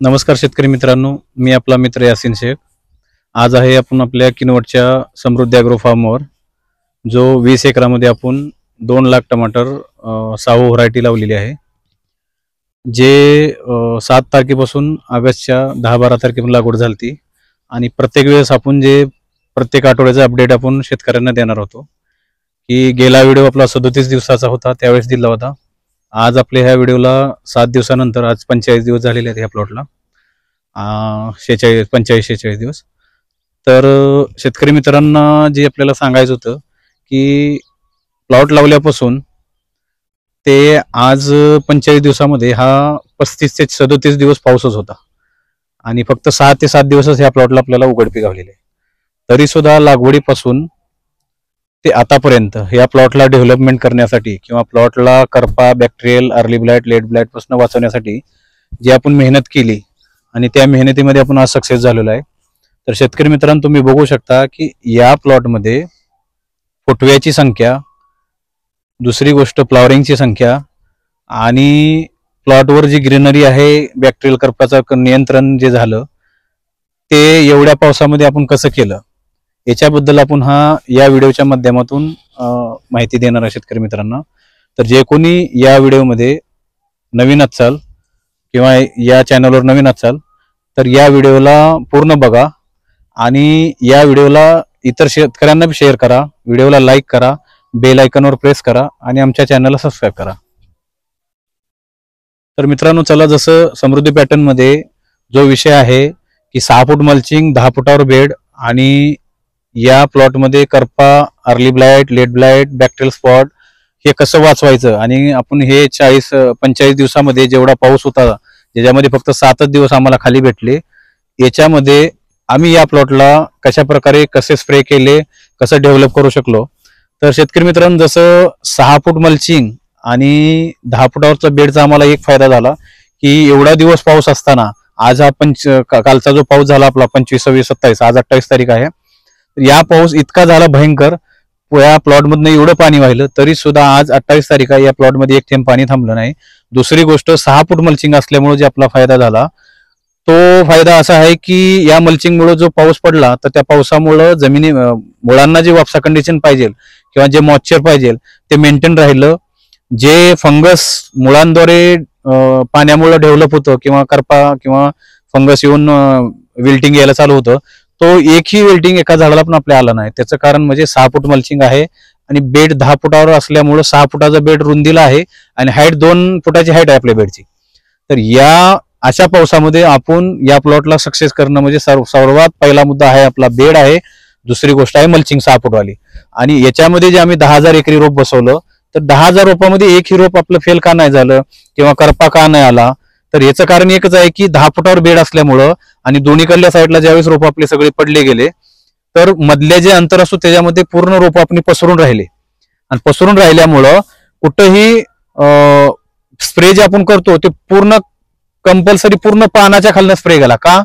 नमस्कार शेतकरी मित्रांनो, मी आपला मित्र यासिन शेख। आज आहे आपण आपल्या किनवटच्या समृद्धी ॲग्रो फार्मवर, जो 20 एकरामध्ये आपण 2 लाख टमाटर सावू व्हरायटी लावलेली आहे, जे 7 तारखेपासून ऑगस्टच्या 10-12 तारखेपर्यंत लागवड झाली। आणि प्रत्येक वेळेस आपण जे प्रत्येक आठवड्याचा अपडेट आपण शेतकऱ्यांना देणार होतो, की गेला व्हिडिओ आपला 37 दिवसाचा होता, त्यावेळेस दिला होता। आज आपल्या ह्या व्हिडिओला 7 दिवसानंतर आज 45 दिवस झालेले आहेत ह्या प्लॉटला, 45-46 दिवस। तर शेतकरी मित्रांना जे आपल्याला सांगायचं होतं की प्लॉट लावल्यापासून ते आज 45 दिवसामध्ये हा 35 ते 37 दिवस पाऊसच होता आणि फक्त 6 ते 7 दिवसच ह्या प्लॉटला आपल्याला उघडपीक लावलेले। तरी सुद्धा लागवडीपासून ते आतापर्यंत या प्लॉटला डेव्हलपमेंट करण्यासाठी किंवा प्लॉटला करपा, bacterial, early blight, late blight पासून वाचवण्यासाठी जी आपण मेहनत केली आणि त्या मेहनतीमध्ये आपण आज सक्सेस झालेलो आहे। तर शेतकरी मित्रांनो, तुम्ही बघू शकता की या प्लॉटमध्ये फुटव्याची संख्या, दुसरी गोष्ट फ्लॉवरिंगची संख्या आणि प्लॉटवर जी ग्रीनरी आहे, बॅक्टेरियल करपाचं नियंत्रण जे झालं ते एवढ्या पावसामध्ये आपण कसं केलं, याच्याबद्दल आपण या व्हिडिओच्या माध्यमातून माहिती देणार आहे शेतकरी मित्रांना। तर जे कोणी या व्हिडिओमध्ये नवीन असाल किंवा या चॅनलवर नवीन असाल तर या व्हिडिओला पूर्ण बघा आणि या व्हिडिओला इतर शेतकऱ्यांना भी शेअर करा, व्हिडिओला लाईक करा, बेल आयकॉनवर प्रेस करा आणि आमच्या चॅनलला सबस्क्राईब करा। तर मित्रांनो, चला, जसं समृद्धी पॅटर्न मध्ये जो विषय आहे की 6 फूट मल्चिंग, 10 फुटावर बेड आणि या प्लॉट मध्ये करपा, early blight, late blight, bacterial spot हे कसं वाचवायचं आणि आपण हे 45 दिवसामध्ये जेवढा पाऊस होता, ज्याच्यामध्ये फक्त 7च दिवस आम्हाला खाली भेटले, याच्यामध्ये आम्ही या प्लॉटला कशा प्रकारे कसे स्प्रे केले, कसं डेव्हलप करू शकलो। तर शेतकरी मित्रांनो, जसं 6 फूट मल्चिंग आणि 10 फुटावरचा बेडचा आम्हाला एक फायदा झाला की एवढा दिवस पाऊस असताना आज कालचा जो पाऊस झाला आपला 25, 26, 27, आज 28 तारीख आहे, या पाऊस इतका झाला भयंकर, या प्लॉट मधनं एवढं पाणी वाहिलं तरी सुद्धा आज 28 तारीख आहे, या प्लॉट मध्ये एक थेंब पाणी थांबलं नाही। दुसरी गोष्ट, 6 फूट मल्चिंग असल्यामुळे जे आपला फायदा झाला तो फायदा असा आहे की या मल्चिंगमुळे जो पाऊस पडला तर त्या पावसामुळे मुळांना जे वापसा कंडिशन पाहिजे किंवा जे मॉइश्चर पाहिजे ते मेंटेन राहिलं। जे फंगस मुळांद्वारे पाण्यामुळे डेव्हलप होतं किंवा करपा किंवा फंगस येऊन विल्टिंग यायला चालू होतं, तो एकही विल्टिंग एका झाडाला पण आपल्या आला नाही। त्याचं कारण म्हणजे 6 फूट मल्चिंग आहे आणि बेड 10 फुटावर असल्यामुळे 6 फुटाचा बेड रुंदीला आहे आणि हाईट 2 फुटाची हाईट आहे आपल्या बेडची। तर या अशा पावसामध्ये आपण या प्लॉटला सक्सेस करणं म्हणजे सर्वात पहिला मुद्दा आहे आपला बेड आहे, दुसरी गोष्ट आहे मल्चिंग 6 फुटवाली। आणि याच्यामध्ये जे आम्ही 10,000 एकरी रोप बसवलं, तर 10,000 रोपामध्ये एकही रोप आपलं फेल का नाही झालं किंवा करपा का नाही आला, तर याचं कारण एकच आहे की 10 फुटावर बेड असल्यामुळं आणि दोन्हीकडल्या साईडला ज्यावेळेस रोप आपले सगळे पडले गेले तर मधले जे अंतर असतो त्याच्यामध्ये पूर्ण रोप आपण पसरून राहिले आणि पसरून राहिल्यामुळं कुठंही स्प्रे जे आपण करतो ते पूर्ण कंपल्सरी पूर्ण पानाच्या खालनं स्प्रे गेला का,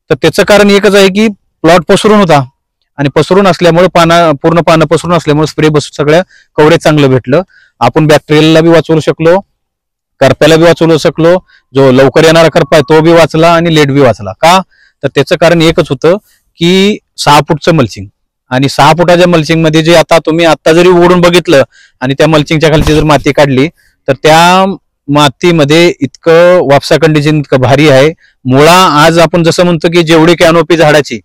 तर त्याचं कारण एकच आहे की प्लॉट पसरून होता आणि पसरून असल्यामुळे पूर्ण पानं पसरून असल्यामुळे स्प्रे सगळ्या कव्हरेज चांगलं भेटलं। आपण बॅक्टेरियलला बी वाचवू शकलो, करप्याला बी वाचवू शकलो, जो लवकर येणारा करपा आहे तो बी वाचला आणि लेट बी वाचला का, तर त्याचं कारण एकच होतं की 6 फूटचं मल्चिंग। आणि 6 फुटाच्या मल्चिंग मध्ये जे तुम्ही आता जरी उघडून बघितलं आणि त्या मल्चिंगच्या खालची जर माती काढली तर त्या मातीमध्ये इतकं वापसा कंडिशन इतकं भारी आहे। मुळा आज आपण जसं म्हणतो की जेवढी कॅनोपी झाडाची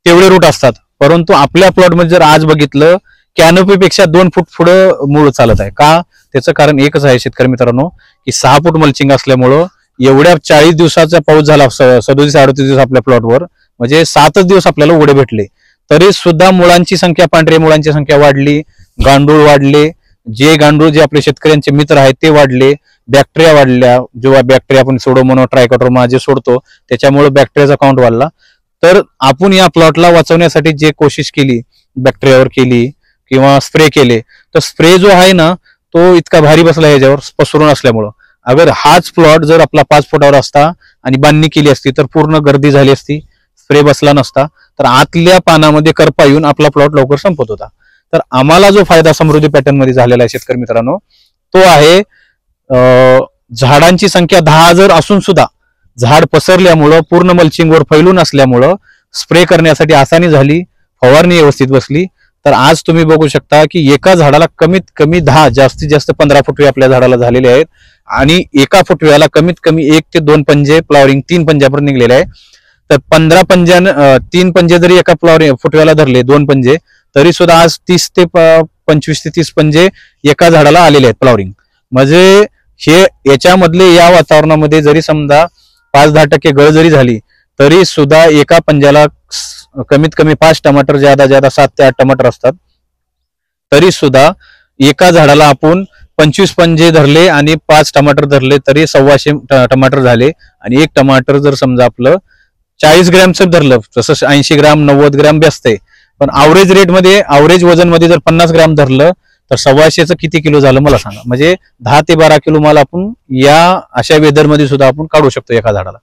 तेवढे रूट असतात, परंतु आपल्या प्लॉटमध्ये जर आज बघितलं कॅनोपीपेक्षा 2 फूट पुढं मूळ चालत आहे का, त्याचं कारण एकच आहे शेतकरी मित्रांनो की 6 फूट मल्चिंग असल्यामुळं एवढ्या 40 दिवसाचा पाऊस झाला, 37-38 दिवस आपल्या प्लॉटवर, म्हणजे 7च दिवस आपल्याला उघडे भेटले, तरी सुद्धा मुळांची संख्या, पांढऱ्या मुळांची संख्या वाढली, गांडूळ वाढले, जे गांडूळ जे आपले शेतकऱ्यांचे मित्र आहेत ते वाढले, बॅक्टेरिया वाढल्या, जेव्हा बॅक्टेरिया आपण सोडोमोनो ट्रायकोडर्मा जे सोडतो त्याच्यामुळे बॅक्टेरियाचा काउंट वाढला। तर आपण या प्लॉटला वाचवण्यासाठी जे कोशिश केली, बॅक्टेरियावर केली किंवा स्प्रे केले, तर स्प्रे जो आहे ना तो इतका भारी बसला याच्यावर पसरून असल्यामुळं। अगर हाच प्लॉट जर आपला 5 फुटावर असता आणि बांधणी केली असती तर पूर्ण गर्दी झाली असती, स्प्रे बसला नसता, तर आतल्या पानामध्ये करपा येऊन आपला प्लॉट लवकर संपत होता। तर आम्हाला जो फायदा समृद्धी पॅटर्न मध्ये झालेला आहे शेतकरी मित्रांनो, तो आहे झाडांची संख्या 10,000 असून सुद्धा झाड पसरल्यामुळं पूर्ण मल्चिंगवर फैलून असल्यामुळं स्प्रे करण्यासाठी आसानी झाली, फवारणी व्यवस्थित बसली. तर आज तुम्ही बघू शकता की एका झाडाला कमीत कमी 10 जास्तीत जास्त 15 फुटवे आपल्या झाडाला झालेले आहेत आणि एका फुटव्याला कमीत कमी 1 ते 2 पंजे फ्लॉवरिंग 3 पंजापर्यंत निघलेले आहे. तर 15 पंजान 3 पंजे जरी एका फ्लॉवरिंग फुटव्याला धरले 2 पंजे तरी सुद्धा आज 30 ते 25 ते 30 पंजे एका झाडाला आलेले आहेत फ्लॉवरिंग. म्हणजे हे याच्यामधले या वातावरणामध्ये जरी समजा 5-10% गळ जरी झाली तरी सुद्धा एका पंजाला कमीत कमी 5 टमाटर ज्यादा 7 ते 8 टमाटर असतात. तरी सुद्धा एका झाडाला आपण 25 पंजे धरले आणि 5 टमाटर धरले तरी 125 टमाटर झाले. आणि एक टमाटर जर समजा आपलं 40 ग्रॅमचं धरलं तसं 80 ग्रॅम 90 ग्रॅम बी असते, पण अवरेज रेट मध्ये अवरेज वजन मध्ये जर 50 ग्रॅम धरलं तर 125चं किती किलो झालं मला सांगा. म्हणजे 10 ते 12 किलो माल आपण या अशा वेदर मध्ये सुद्धा आपण काढू शकतो एका झाडाला.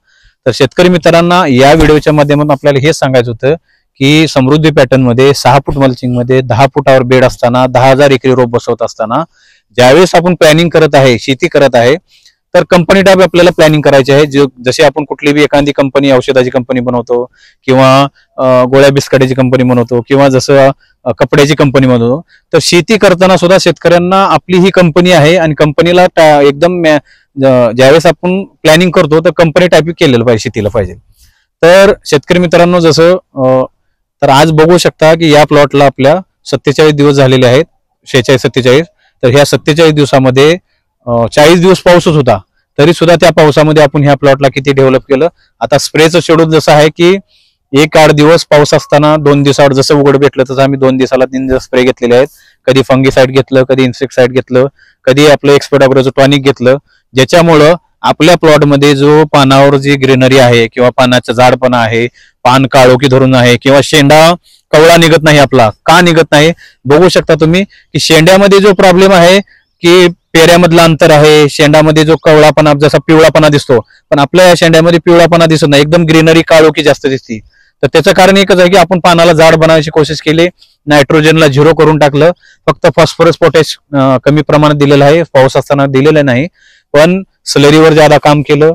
तर शेतकरी मित्रांना या व्हिडिओच्या माध्यमातून आपल्याला हे सांगायचं होतं की समृद्धी पॅटर्न मध्ये 6 फूट मल्चिंग मध्ये 10 फुटावर बेड असताना 10,000 एकरी रोप बसवत असताना ज्यावेळेस आपण प्लॅनिंग करत आहे, शेती करत आहे, तर कंपनी टाईप आपल्याला प्लॅनिंग करायची आहे. जसे आपण कुठली बी एखादी कंपनी औषधाची कंपनी बनवतो किंवा गोळ्या बिस्कटाची कंपनी बनवतो किंवा जसं कपड्याची कंपनी बनवतो, तर शेती करताना सुद्धा शेतकऱ्यांना आपली ही कंपनी आहे आणि कंपनीला एकदम ज्यावेळेस आपण प्लॅनिंग करतो तर कंपनी टाईप केलेलं पाहिजे, शेतीला पाहिजे. तर शेतकरी मित्रांनो जसं तर आज बघू शकता की या प्लॉटला आपल्या 47 दिवस झालेले आहेत, 46-47. तर ह्या 47 दिवसामध्ये 40 दिवस पाऊसच होता तरी सुद्धा त्या पावसामध्ये आपण ह्या प्लॉटला किती डेव्हलप केलं. आता स्प्रेचं शेड्यूल जसं आहे की 1-8 दिवस पाऊस असताना 2 दिवसावर जसं उघड भेटलं तसं आम्ही 2 दिवसाला 3 दिवस स्प्रे घेतलेले आहेत. कधी फंगीसाइड घेतलं, कधी इन्सेक्टिसाइड घेतलं, कधी आपलं एक्सपर्ट टॉनिक घेतलं, ज्याच्यामुळं आपल्या प्लॉटमध्ये जो पानावर जी ग्रीनरी आहे किंवा पानाचं झाडपणा आहे, पान काळोखी धरून आहे किंवा शेंडा कवळा निघत नाही आपला, का निघत नाही बघू शकता तुम्ही की शेंड्यामध्ये जो प्रॉब्लेम आहे की पेऱ्यामधलं अंतर आहे, शेंडामध्ये जो कवळापणा जसा पिवळापणा दिसतो पण आपल्या या शेंड्यामध्ये पिवळापणा दिसत नाही, एकदम ग्रीनरी काळोखी जास्त दिसते. तर त्याचं कारण एकच आहे की आपण पानाला जाड बनवायची कोशिश केली, नायट्रोजनला 0 करून टाकलं, फक्त फॉस्फरस पोटॅश कमी प्रमाणात दिलेलं आहे, पाऊस असताना दिलेलं नाही, पण स्लरीवर ज्यादा काम केलं,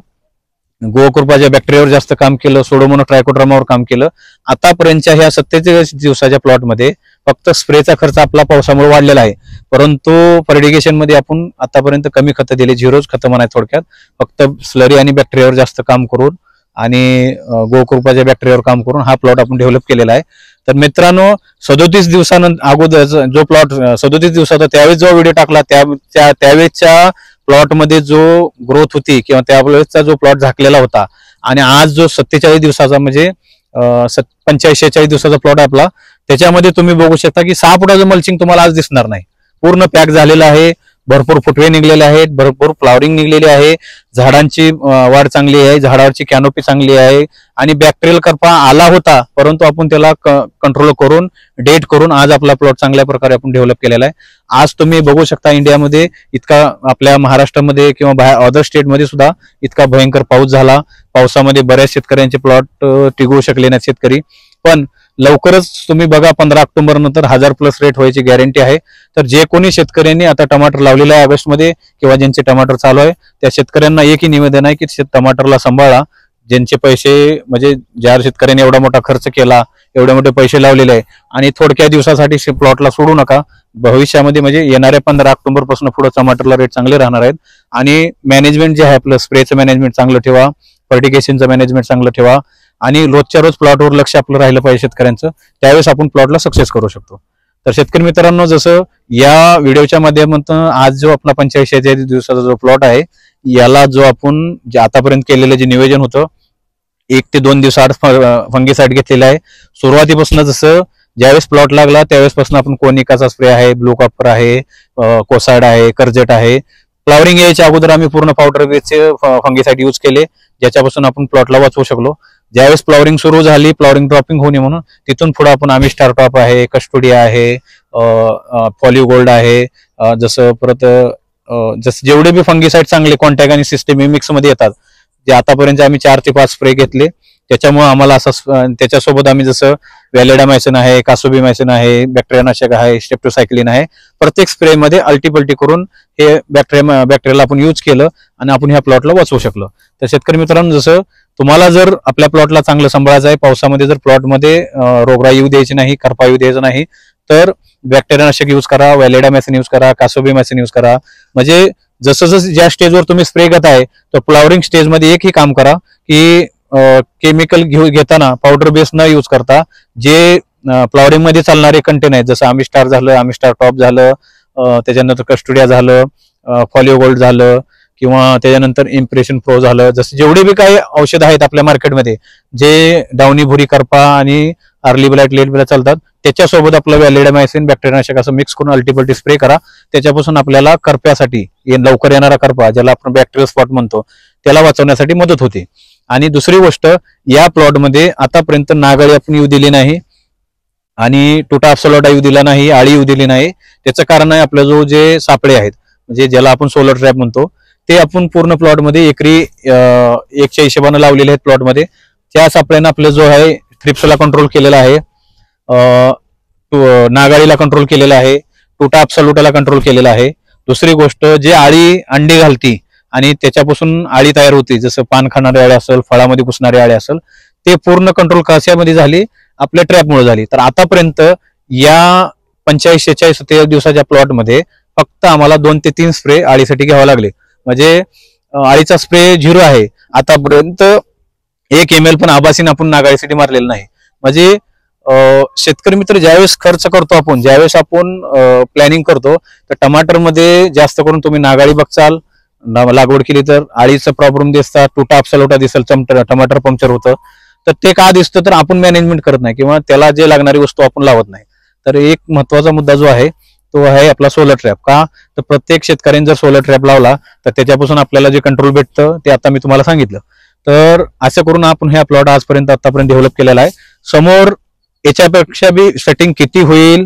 गोकृपाच्या बॅक्टेरियावर जास्त काम केलं, सोडोमोनो ट्रायकोड्रामावर काम केलं. आतापर्यंतच्या ह्या 47 दिवसाच्या प्लॉटमध्ये फक्त स्प्रेचा खर्च आपला पावसामुळे वाढलेला आहे, परंतु फर्टिगेशन मध्ये आपण आतापर्यंत कमी खतं दिले, 0 खतं म्हणायचं थोडक्यात. फक्त स्लरी आणि बॅक्टेरियावर जास्त काम करून आणि गोकृपाच्या बॅक्टेरियावर काम करून हा प्लॉट आपण डेव्हलप केलेला आहे. तर मित्रांनो 37 दिवसानंतर अगोदर जो प्लॉट 37 दिवसाचा त्यावेळेस जो व्हिडिओ टाकला त्यावेळेसच्या प्लॉटमध्ये जो ग्रोथ होती किंवा त्यावेळेसचा जो प्लॉट झाकलेला होता आणि आज जो 47 दिवसाचा म्हणजे 45-46 दिवसाचा प्लॉट आहे आपला, त्याच्यामध्ये तुम्ही बघू शकता की 6 फुटाचं मल्चिंग तुम्हाला आज दिसणार नाही, पूर्ण पॅक झालेलं आहे, भरपूर फुटवे निघलेले आहेत, भरपूर फ्लॉवरिंग निघलेली आहे, झाडांची वाढ चांगली आहे, झाडावरची कॅनोपी चांगली आहे आणि बॅक्टेरियल करपा आला होता परंतु आपण त्याला कंट्रोल करून डेट करून आज आपला प्लॉट चांगल्या प्रकारे आपण डेव्हलप केलेला आहे. आज तुम्ही बघू शकता इंडियामध्ये इतका, आपल्या महाराष्ट्रामध्ये किंवा अदर स्टेटमध्ये सुद्धा इतका भयंकर पाऊस झाला, पावसामध्ये बऱ्याच शेतकऱ्यांचे प्लॉट टिकवू शकले नाहीत शेतकरी, पण लवकरच तुम्ही बघा 15 ऑक्टोबर नंतर 1000+ रेट व्हायची गॅरंटी आहे. तर जे कोणी शेतकऱ्यांनी आता टमाटर लावलेलं आहे ऑगस्टमध्ये किंवा ज्यांचे टमाटर चालू आहे त्या शेतकऱ्यांना एकही निवेदन आहे की टमाटरला सांभाळा, ज्यांचे पैसे म्हणजे ज्या शेतकऱ्यांनी एवढा मोठा खर्च केला, एवढे मोठे पैसे लावलेले आहे आणि थोडक्या दिवसासाठी प्लॉटला सोडू नका. भविष्यामध्ये म्हणजे येणाऱ्या 15 ऑक्टोबर पासून पुढे टमाटरला रेट चांगले राहणार आहेत आणि मॅनेजमेंट जे आहे आपलं स्प्रेचं मॅनेजमेंट चांगलं ठेवा, फर्टिगेशनचं मॅनेजमेंट चांगलं ठेवा आणि रोजच्या रोज प्लॉटवर लक्ष आपलं राहिलं पाहिजे शेतकऱ्यांचं, त्यावेळेस आपण प्लॉटला सक्सेस करू शकतो. तर शेतकरी मित्रांनो जसं या व्हिडिओच्या माध्यमातून आज जो आपला 45-46 दिवसाचा जो प्लॉट आहे याला जो आपण जे आतापर्यंत केलेलं जे नियोजन होतं 1 ते 2 दिवसाआड फंगीसाइड घेतलेला आहे. सुरुवातीपासून जसं ज्यावेळेस प्लॉट लागला त्यावेळेसपासून आपण कोनिकाचा स्प्रे आहे, ब्लू कॉपर आहे, कोसाड आहे, कर्जेट आहे. फ्लॉवरिंग यायच्या अगोदर आम्ही पूर्ण पावडर बेसचे फंगीसाइड यूज केले, ज्याच्यापासून आपण प्लॉटला वाचवू शकलो. ज्यावेळेस फ्लॉवरिंग सुरू झाली, फ्लॉवरिंग ड्रॉपिंग होणे म्हणून तिथून पुढे आपण आम्ही स्टारटॉप आहे, कस्टोडिया आहे, पॉलिओ गोल्ड आहे, जसं परत जसं जेवढे बी फंगीसाइड चांगले कॉन्टॅक्ट आणि सिस्टम मिक्स मध्ये येतात, जे आतापर्यंत आम्ही 4 ते 5 स्प्रे घेतले, त्याच्यामुळे आम्हाला असं त्याच्यासोबत आम्ही जसं व्हॅलिडामायसिन आहे, कासोबीमायसिन आहे, बॅक्टेरियानाशक आहे, स्ट्रेप्टोसायक्लिन आहे. प्रत्येक स्प्रेमध्ये अल्टीपल्टी करून हे बॅक्टेरियाला आपण यूज केलं आणि आपण ह्या प्लॉटला वाचवू शकलो. तर शेतकरी मित्रांनो, जसं तुम्हाला जर आपल्या प्लॉटला चांगलं सांभाळायचं आहे, पावसामध्ये जर प्लॉटमध्ये रोगराई येऊ द्यायची नाही, करपा येऊ द्यायचं नाही, तर बॅक्टेरियानाशक यूज करा, व्हॅलिडामायसिन यूज करा, कासोबीमायसिन यूज करा. म्हणजे जसं जसं ज्या स्टेजवर तुम्ही स्प्रे करत आहे तर फ्लॉवरिंग स्टेजमध्ये एकही काम करा की केमिकल घेताना पावडर बेस न यूज करता जे फ्लॉवरिंग मध्ये चालणारे कंटेन आहेत, जसं आमिस्टार झालं, आमिस्टार टॉप झालं, त्याच्यानंतर कस्टोडिया झालं, फॉलिओ गोल्ड झालं, किंवा त्याच्यानंतर इम्प्रेशन प्रो झालं, जसं जेवढे बी काही औषध आहेत आपल्या मार्केटमध्ये जे डाउनी भुरी करपा आणि अर्ली ब्लाइट लेट ब्लाइट चालतात, त्याच्यासोबत आपलं व्हॅलिडामायसिन बॅक्टेरियानाशक असं मिक्स करून अल्टीपल्टी स्प्रे करा. त्याच्यापासून आपल्याला करप्यासाठी लवकर येणारा करपा, ज्याला आपण बॅक्टेरियल स्पॉट म्हणतो, त्याला वाचवण्यासाठी मदत होते. आणि दुसरी गोष्ट, या प्लॉटमध्ये आतापर्यंत नागाळी आपण येऊ दिली नाही आणि टुटा अप्सोलोटा येऊ दिला नाही, आळी येऊ दिली नाही. त्याचं कारण आहे आपलं जे सापळे आहेत, म्हणजे ज्याला आपण सोलर ट्रॅप म्हणतो, ते आपण पूर्ण प्लॉटमध्ये एकरी 1च्या हिशोबाने लावलेले आहेत प्लॉटमध्ये. त्या सापळ्यानं आपलं जो आहे थ्रिप्सला कंट्रोल केलेला आहे, नागाळीला कंट्रोल केलेला आहे, टुटा अप्सोलोटाला कंट्रोल केलेला आहे. दुसरी गोष्ट, जे आळी अंडी घालती आणि त्याच्यापासून आळी तयार होती, जसं पान खाणारे आळे असेल, फळामध्ये घुसणारे आळे असेल, ते पूर्ण कंट्रोल कशामध्ये झाली, आपल्या ट्रॅपमुळे झाली. तर आतापर्यंत या 45-46 दिवसाच्या प्लॉटमध्ये फक्त आम्हाला 2 ते 3 स्प्रे आळीसाठी घ्यावे लागले. म्हणजे आळीचा स्प्रे 0 आहे. आतापर्यंत 1 ml पण आबासीन आपण नागाळीसाठी मारलेलं नाही. म्हणजे शेतकरी मित्र, ज्यावेळेस खर्च करतो आपण, ज्यावेळेस आपण प्लॅनिंग करतो, तर टमाटरमध्ये जास्त करून तुम्ही नागाळी बघचाल, लागवड केली तर आळीचा प्रॉब्लेम दिसतात, टुटा अप्सोलोटा दिसेल, टमाटर पंक्चर होतं. तर ते का दिसतं, तर आपण मॅनेजमेंट करत नाही किंवा त्याला जे लागणारी वस्तू आपण लावत नाही. तर एक महत्वाचा मुद्दा जो आहे तो आहे आपला सोलर ट्रॅप. का, तर प्रत्येक शेतकऱ्याने जर सोलर ट्रॅप लावला तर त्याच्यापासून आपल्याला जे कंट्रोल भेटतं ते आता मी तुम्हाला सांगितलं. तर असं करून आपण ह्या प्लॉट आतापर्यंत डेव्हलप केलेला आहे. समोर याच्यापेक्षा बी सेटिंग किती होईल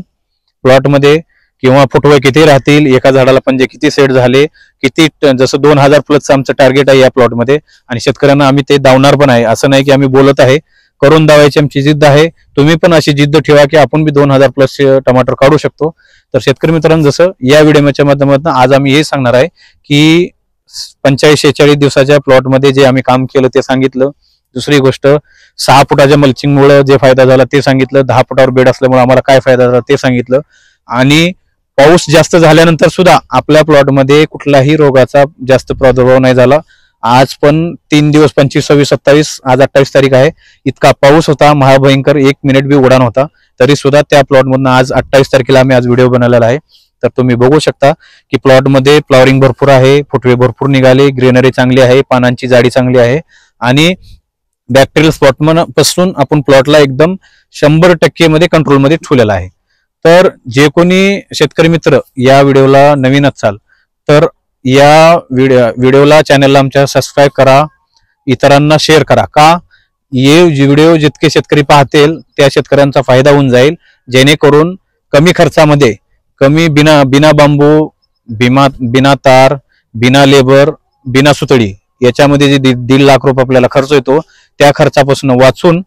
प्लॉटमध्ये, किंवा फुटवे किती राहतील, एका झाडाला पंजे किती सेट झाले, किती, जसं 2000 प्लस आमचं टार्गेट आहे या प्लॉटमध्ये. आणि शेतकऱ्यांना आम्ही ते दावणार पण आहे, असं नाही की आम्ही बोलत आहे, करून दावायची आमची जिद्द आहे. तुम्ही पण अशी जिद्द ठेवा की आपण बी 2000 प्लस टमाटर काढू शकतो. तर शेतकरी मित्रांनो, जसं या व्हिडिओच्या माध्यमातून आज आम्ही हे सांगणार आहे की 45-46 दिवसाच्या प्लॉटमध्ये जे आम्ही काम केलं ते सांगितलं. दुसरी गोष्ट, 6 फुटाच्या मल्चिंगमुळे जे फायदा झाला ते सांगितलं, 10 फुटावर बेड असल्यामुळे आम्हाला काय फायदा झाला ते सांगितलं. आणि पाऊस जास्त झाल्यानंतर सुद्धा आपल्या प्लॉटमध्ये कुठलाही रोगाचा जास्त प्रादुर्भाव नाही झाला. आज पण 3 दिवस, 25, 26, 27, आज 28 तारीख आहे, इतका पाऊस होता महाभयंकर, 1 मिनिट बी उडान होता. तरी सुद्धा त्या प्लॉटमधून आज 28 तारखेला आम्ही आज व्हिडिओ बनवलेला आहे. तर तुम्ही बघू शकता की प्लॉटमध्ये फ्लॉवरिंग भरपूर आहे, फुटवे भरपूर निघाले, ग्रीनरी चांगली आहे, पानांची जाडी चांगली आहे आणि बॅक्टेरियल स्पॉट पासून आपण प्लॉटला एकदम 100% मध्ये कंट्रोलमध्ये ठेवलेला आहे. तर जे कोणी शेतकरी मित्र या व्हिडिओला नवीन असाल तर या व्हिडिओला, चॅनलला आमच्या सबस्क्राईब करा, इतरांना शेअर करा. का, हे व्हिडिओ जितके शेतकरी पाहतील त्या शेतकऱ्यांचा फायदा होऊन जाईल, जेणेकरून कमी खर्चामध्ये, कमी बिना बांबू, बिना तार, बिना लेबर, बिना सुतळी, याच्यामध्ये जे 1.5 लाख रुपये आपल्याला खर्च येतो त्या खर्चापासून वाचून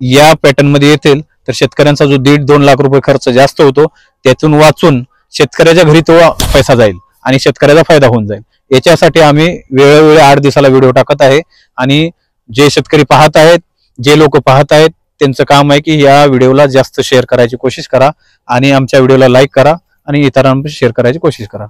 या पॅटर्न मध्ये येतील. तर शेतकऱ्यांचा जो 1.5-2 लाख रुपये खर्च जास्त होतो त्यातून वाचून शेतकऱ्याच्या घरी तो पैसा जाईल आणि शेतकऱ्याचा फायदा होऊन जाईल. याच्यासाठी आम्ही वेळोवेळी 8 दिवसाला व्हिडिओ टाकत आहे. आणि जे शेतकरी पाहत आहेत, जे लोक पाहत आहेत, त्यांचं काम आहे की या व्हिडिओला जास्त शेअर करायची कोशिश करा आणि आमच्या व्हिडिओला लाईक करा आणि इतरांना शेअर करायची कोशिश करा.